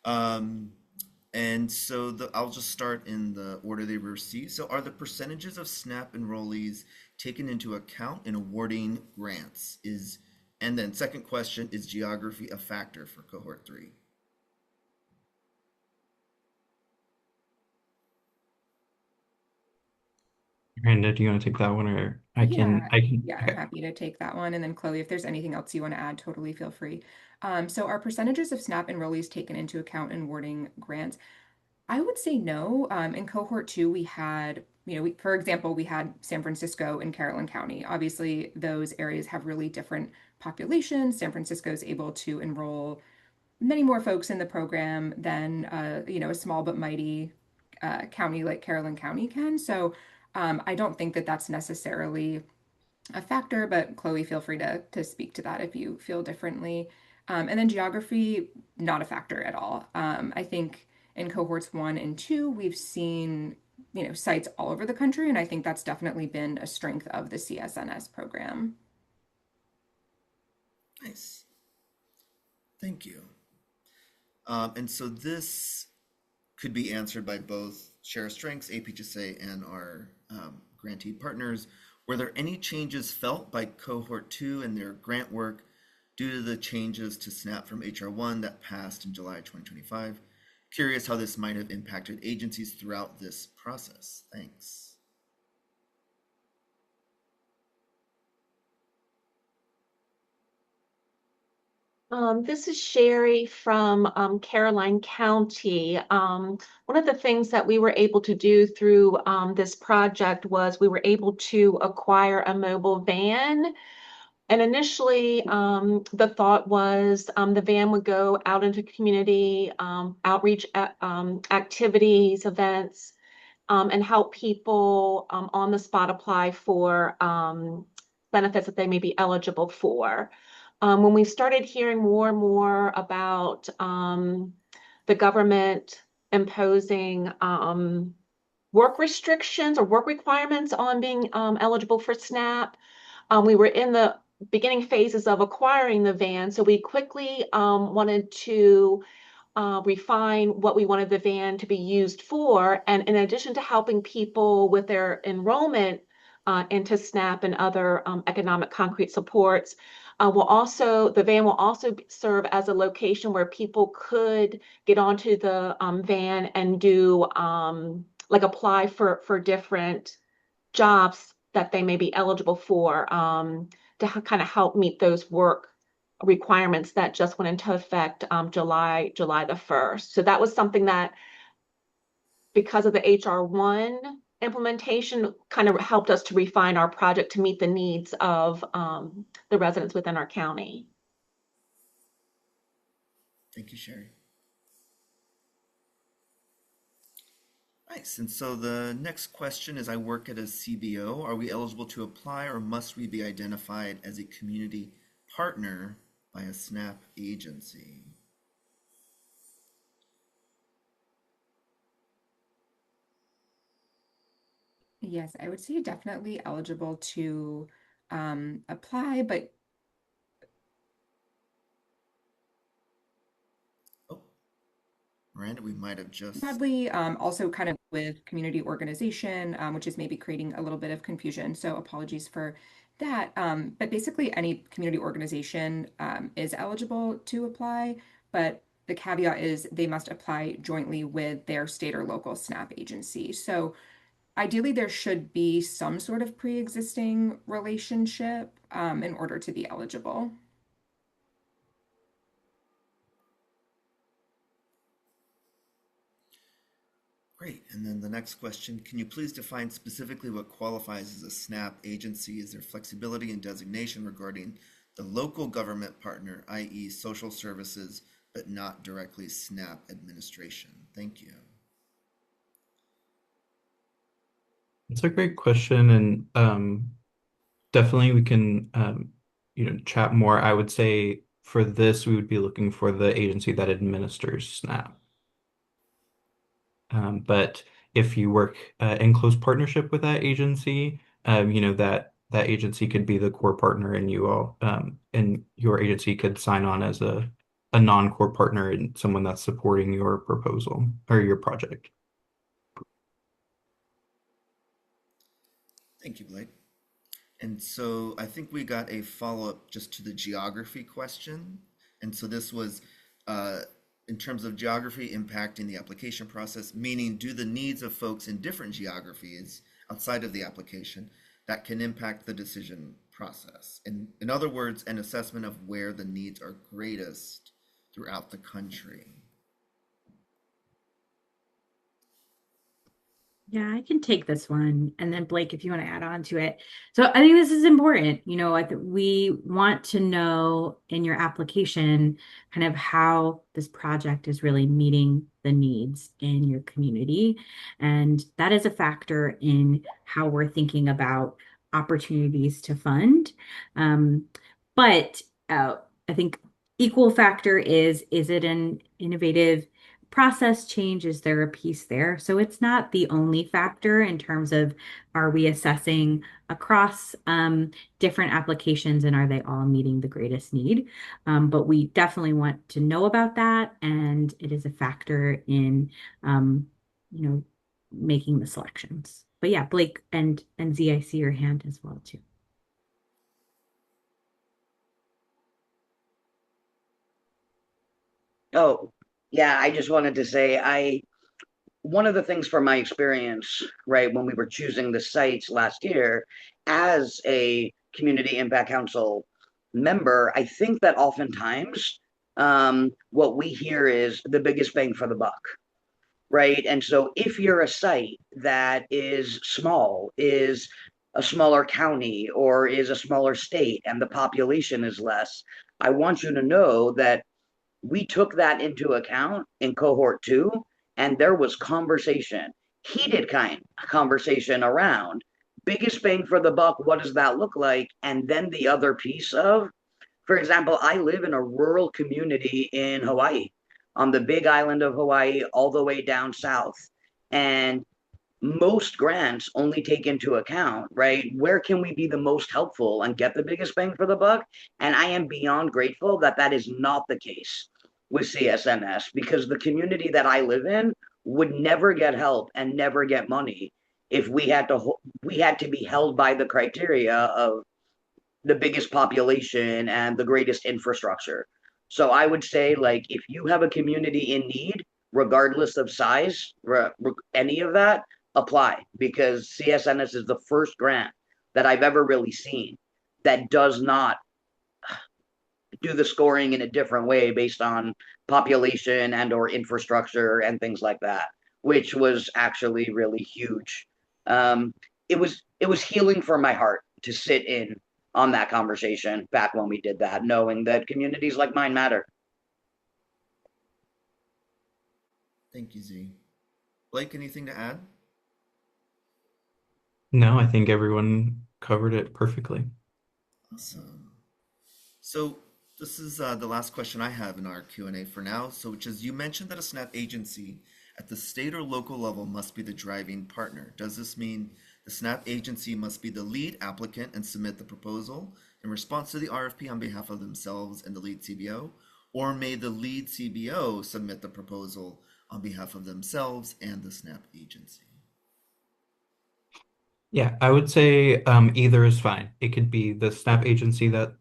And so I'll just start in the order they were received. So are the percentages of SNAP enrollees taken into account in awarding grants? And then second question, is geography a factor for Cohort 3? Miranda, do you want to take that one, or I can? Yeah, I'm Okay. happy to take that one. And then Chloe, if there's anything else you want to add, totally feel free. So are percentages of SNAP enrollees taken into account in awarding grants? I would say no. In Cohort 2, we had, for example, we had San Francisco and Caroline County. Obviously, those areas have really different populations. San Francisco is able to enroll many more folks in the program than, a small but mighty county like Caroline County can. So I don't think that that's necessarily a factor, but Chloe, feel free to speak to that if you feel differently. And then geography, not a factor at all. I think in cohorts 1 and 2, we've seen, sites all over the country, and I think that's definitely been a strength of the CSNS program. Nice. Thank you. And so this could be answered by both Share Strengths, APHSA, and our grantee partners. Were there any changes felt by Cohort 2 in their grant work due to the changes to SNAP from HR1 that passed in July 2025? Curious how this might have impacted agencies throughout this process. Thanks. This is Sherry from Caroline County. One of the things that we were able to do through this project was we were able to acquire a mobile van. And initially, the thought was the van would go out into community outreach activities, events, and help people on the spot apply for benefits that they may be eligible for. When we started hearing more and more about the government imposing work restrictions or work requirements on being eligible for SNAP, we were in the beginning phases of acquiring the van, so we quickly wanted to refine what we wanted the van to be used for. And in addition to helping people with their enrollment into SNAP and other economic concrete supports, the van will also serve as a location where people could get onto the van and do like apply for different jobs that they may be eligible for to kind of help meet those work requirements that just went into effect July the 1st. So that was something that, because of the HR1 implementation, kind of helped us to refine our project to meet the needs of the residents within our county. Thank you, Sherry. Nice. And so the next question is, I work at a CBO. Are we eligible to apply, or must we be identified as a community partner by a SNAP agency? Yes, I would say definitely eligible to apply, but Oh, Miranda, we might have just. broadly, also kind of with community organization, which is maybe creating a little bit of confusion. So apologies for that. But basically, any community organization is eligible to apply, but the caveat is they must apply jointly with their state or local SNAP agency. So ideally, there should be some sort of pre-existing relationship in order to be eligible. Great. And then the next question, can you please define specifically what qualifies as a SNAP agency? Is there flexibility in designation regarding the local government partner, i.e. social services, but not directly SNAP administration? Thank you. It's a great question, and definitely we can chat more. I would say for this, we would be looking for the agency that administers SNAP. But if you work in close partnership with that agency, that agency could be the core partner, and you all and your agency could sign on as a non-core partner and someone that's supporting your proposal or your project. Thank you, Blake. And so I think we got a follow-up just to the geography question. And so this was in terms of geography impacting the application process, meaning do the needs of folks in different geographies outside of the application that can impact the decision process. In other words, an assessment of where the needs are greatest throughout the country. Yeah, I can take this one. And then Blake, if you want to add on to it. So I think this is important. We want to know in your application kind of how this project is really meeting the needs in your community. And that is a factor in how we're thinking about opportunities to fund. Um, but I think equal factor is it an innovative process change? Is there a piece there? So it's not the only factor in terms of are we assessing across different applications and are they all meeting the greatest need? But we definitely want to know about that, and it is a factor in um, you know, making the selections. But yeah, Blake and Z, I see your hand as well too. Oh, yeah, I just wanted to say one of the things from my experience, right, when we were choosing the sites last year as a community impact council member, I think that oftentimes what we hear is the biggest bang for the buck, right? And so if you're a site that is small, is a smaller county, or is a smaller state, and the population is less, I want you to know that we took that into account in cohort two, and there was conversation, heated kind of conversation around biggest bang for the buck. What does that look like? And then the other piece of, for example, I live in a rural community in Hawaii, on the big island of Hawaii, all the way down south. And most grants only take into account, right? Where can we be the most helpful and get the biggest bang for the buck? And I am beyond grateful that that is not the case with CSNS, because the community that I live in would never get help and never get money if we had to be held by the criteria of the biggest population and the greatest infrastructure. So I would say, like, if you have a community in need, regardless of size, any of that, apply, because CSNS is the first grant that I've ever really seen that does not do the scoring in a different way based on population and or infrastructure and things like that, which was actually really huge. Um, it was healing for my heart to sit in on that conversation back when we did that, knowing that communities like mine matter. Thank you, Z. Blake, anything to add? No, I think everyone covered it perfectly. Awesome. So this is the last question I have in our Q&A for now. So, which is, you mentioned that a SNAP agency at the state or local level must be the driving partner. Does this mean the SNAP agency must be the lead applicant and submit the proposal in response to the RFP on behalf of themselves and the lead CBO? Or may the lead CBO submit the proposal on behalf of themselves and the SNAP agency? Yeah, I would say either is fine. It could be the SNAP agency that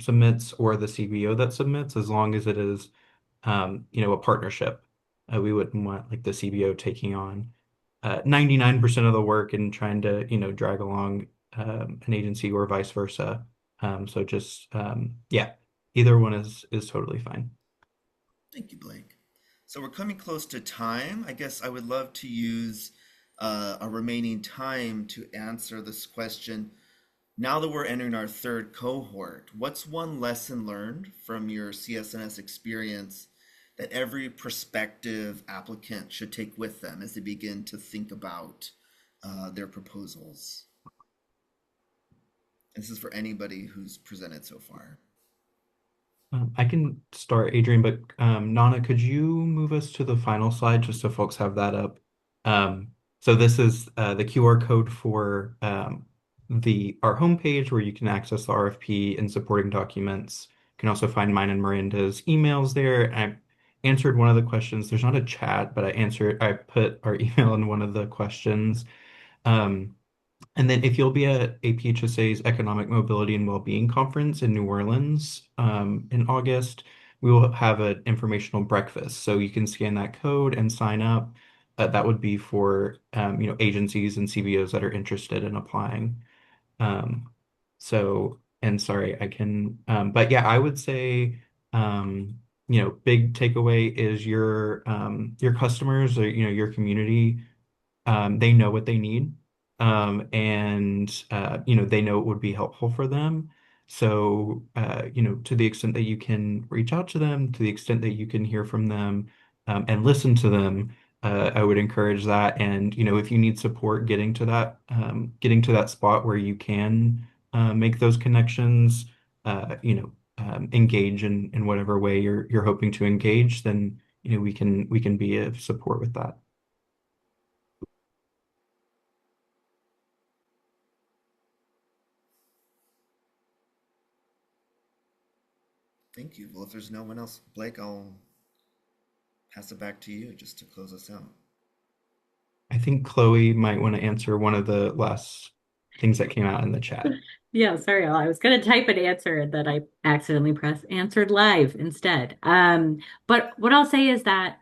submits or the CBO that submits, as long as it is, a partnership. We wouldn't want like the CBO taking on 99% of the work and trying to, drag along an agency or vice versa. So just yeah, either one is totally fine. Thank you, Blake. So we're coming close to time. I guess I would love to use our remaining time to answer this question. Now that we're entering our third cohort, what's one lesson learned from your CSNS experience that every prospective applicant should take with them as they begin to think about their proposals? This is for anybody who's presented so far. I can start, Adrian, but Nana, could you move us to the final slide just so folks have that up? So this is the QR code for our homepage where you can access the RFP and supporting documents. You can also find mine and Miranda's emails there. I answered one of the questions. There's not a chat, but I put our email in one of the questions. Um, and then if you'll be at APHSA's Economic Mobility and Wellbeing Conference in New Orleans in August, we will have an informational breakfast. So you can scan that code and sign up. That would be for agencies and CBOs that are interested in applying. Um, and sorry, but yeah, I would say big takeaway is your customers or your community, they know what they need, and they know it would be helpful for them. So to the extent that you can reach out to them, to the extent that you can hear from them, and listen to them, I would encourage that. And, if you need support getting to that spot where you can make those connections, engage in whatever way you're hoping to engage, then, we can be of support with that. Thank you. Well, if there's no one else, Blake, I'll pass it back to you just to close us out. I think Chloe might want to answer one of the last things that came out in the chat. Yeah, sorry, I was gonna type an answer and then I accidentally pressed answered live instead. But what I'll say is that,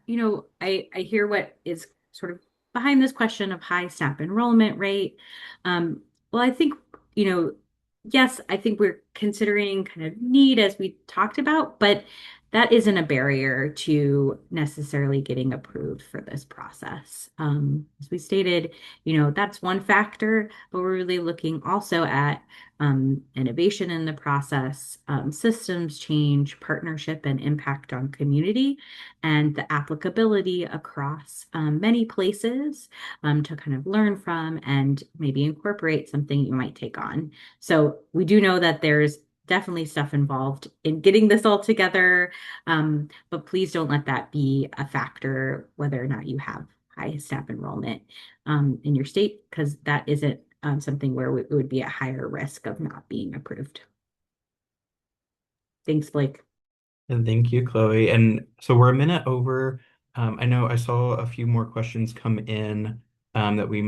I hear what is sort of behind this question of high staff enrollment rate. Well, I think, you know, yes, I think we're considering kind of need as we talked about, but that isn't a barrier to necessarily getting approved for this process. As we stated, that's one factor, but we're really looking also at innovation in the process, systems change, partnership, and impact on community, and the applicability across many places to kind of learn from and maybe incorporate something you might take on. So we do know that there's definitely stuff involved in getting this all together, but please don't let that be a factor whether or not you have high staff enrollment in your state, because that isn't something where it would be at higher risk of not being approved. Thanks, Blake. And thank you, Chloe. And so we're a minute over. I know I saw a few more questions come in that we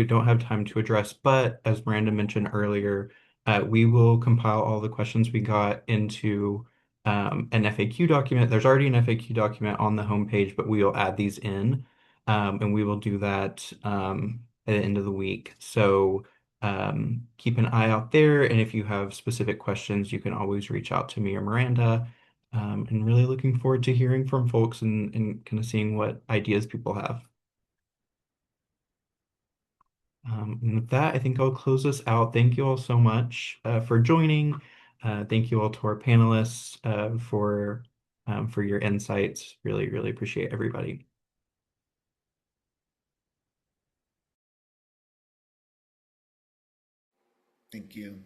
don't have time to address, but as Miranda mentioned earlier, we will compile all the questions we got into an FAQ document. There's already an FAQ document on the homepage, but we will add these in, and we will do that at the end of the week. So keep an eye out there, and if you have specific questions, you can always reach out to me or Miranda. And really looking forward to hearing from folks and kind of seeing what ideas people have. And with that, I think I'll close us out. Thank you all so much for joining. Thank you all to our panelists for your insights. Really, really appreciate everybody. Thank you.